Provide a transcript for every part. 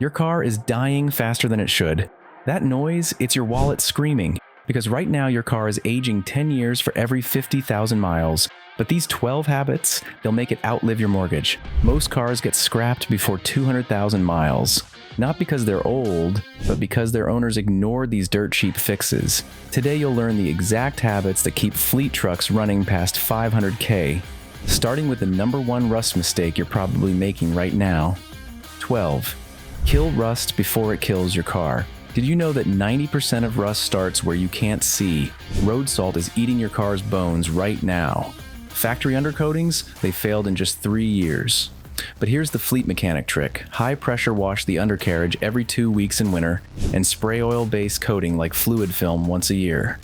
Your car is dying faster than it should. That noise, it's your wallet screaming, because right now your car is aging 10 years for every 50,000 miles. But these 12 habits, they'll make it outlive your mortgage. Most cars get scrapped before 200,000 miles. Not because they're old, but because their owners ignored these dirt cheap fixes. Today you'll learn the exact habits that keep fleet trucks running past 500K. Starting with the #1 rust mistake you're probably making right now. 12. Kill rust before it kills your car. Did you know that 90% of rust starts where you can't see? Road salt is eating your car's bones right now. Factory undercoatings, they failed in just 3 years. But here's the fleet mechanic trick. High pressure wash the undercarriage every 2 weeks in winter and spray oil-based coating like fluid film once a year.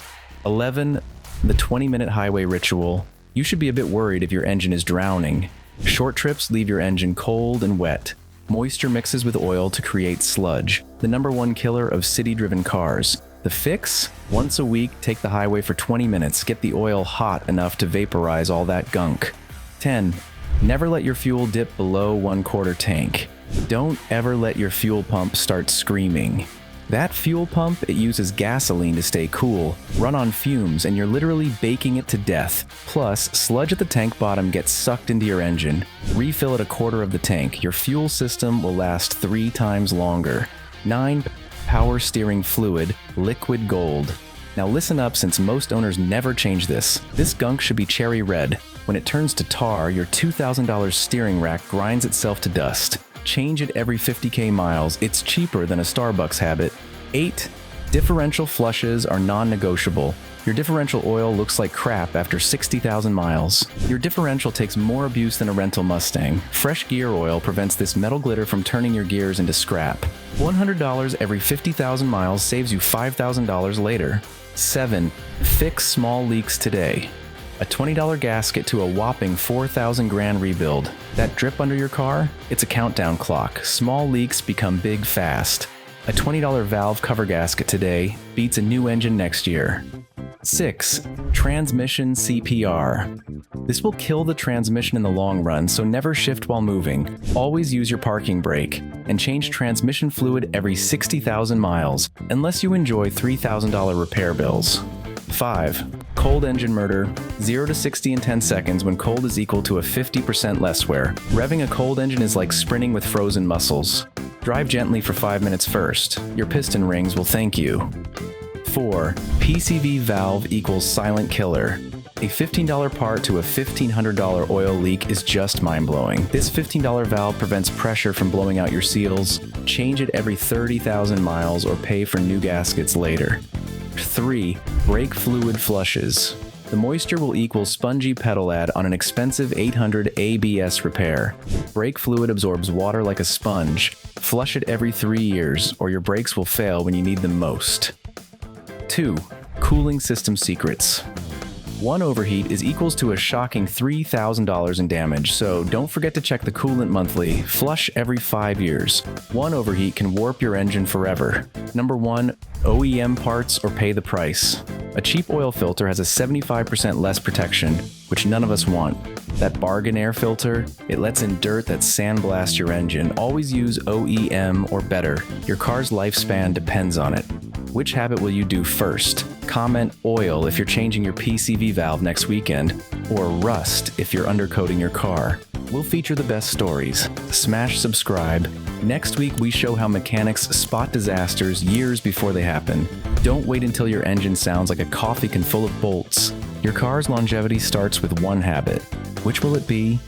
11. The 20-minute highway ritual. You should be a bit worried if your engine is drowning. Short trips leave your engine cold and wet. Moisture mixes with oil to create sludge, the #1 killer of city-driven cars. The fix? Once a week, take the highway for 20 minutes, get the oil hot enough to vaporize all that gunk. 10. Never let your fuel dip below 1/4 tank. Don't ever let your fuel pump start screaming. That fuel pump, it uses gasoline to stay cool, run on fumes, and you're literally baking it to death. Plus, sludge at the tank bottom gets sucked into your engine. Refill at 1/4 of the tank. Your fuel system will last 3 times longer. 9. Power steering fluid, liquid gold. Now listen up, since most owners never change this. This gunk should be cherry red. When it turns to tar, your $2,000 steering rack grinds itself to dust. Change it every 50K miles. It's cheaper than a Starbucks habit. 8. Differential flushes are non-negotiable. Your differential oil looks like crap after 60,000 miles. Your differential takes more abuse than a rental Mustang. Fresh gear oil prevents this metal glitter from turning your gears into scrap. $100 every 50,000 miles saves you $5,000 later. 7. Fix small leaks today. A $20 gasket to a whopping 4,000 grand rebuild. That drip under your car? It's a countdown clock. Small leaks become big fast. A $20 valve cover gasket today beats a new engine next year. 6. Transmission CPR. This will kill the transmission in the long run, so never shift while moving. Always use your parking brake, and change transmission fluid every 60,000 miles, unless you enjoy $3,000 repair bills. 5. Cold engine murder, 0 to 60 in 10 seconds when cold is equal to a 50% less wear. Revving a cold engine is like sprinting with frozen muscles. Drive gently for 5 minutes first. Your piston rings will thank you. 4. PCV valve equals silent killer. A $15 part to a $1,500 oil leak is just mind-blowing. This $15 valve prevents pressure from blowing out your seals. Change it every 30,000 miles or pay for new gaskets later. 3. Brake fluid flushes. The moisture will equal spongy pedal ad on an expensive 800 ABS repair. Brake fluid absorbs water like a sponge. Flush it every 3 years, or your brakes will fail when you need them most. 2. Cooling system secrets. One overheat is equals to a shocking $3,000 in damage, so don't forget to check the coolant monthly. Flush every 5 years. One overheat can warp your engine forever. #1, OEM parts or pay the price. A cheap oil filter has a 75% less protection, which none of us want. That bargain air filter, it lets in dirt that sandblasts your engine. Always use OEM or better. Your car's lifespan depends on it. Which habit will you do first? Comment oil if you're changing your PCV valve next weekend, or rust if you're undercoating your car. We'll feature the best stories. Smash subscribe. Next week we show how mechanics spot disasters years before they happen. Don't wait until your engine sounds like a coffee can full of bolts. Your car's longevity starts with one habit. Which will it be?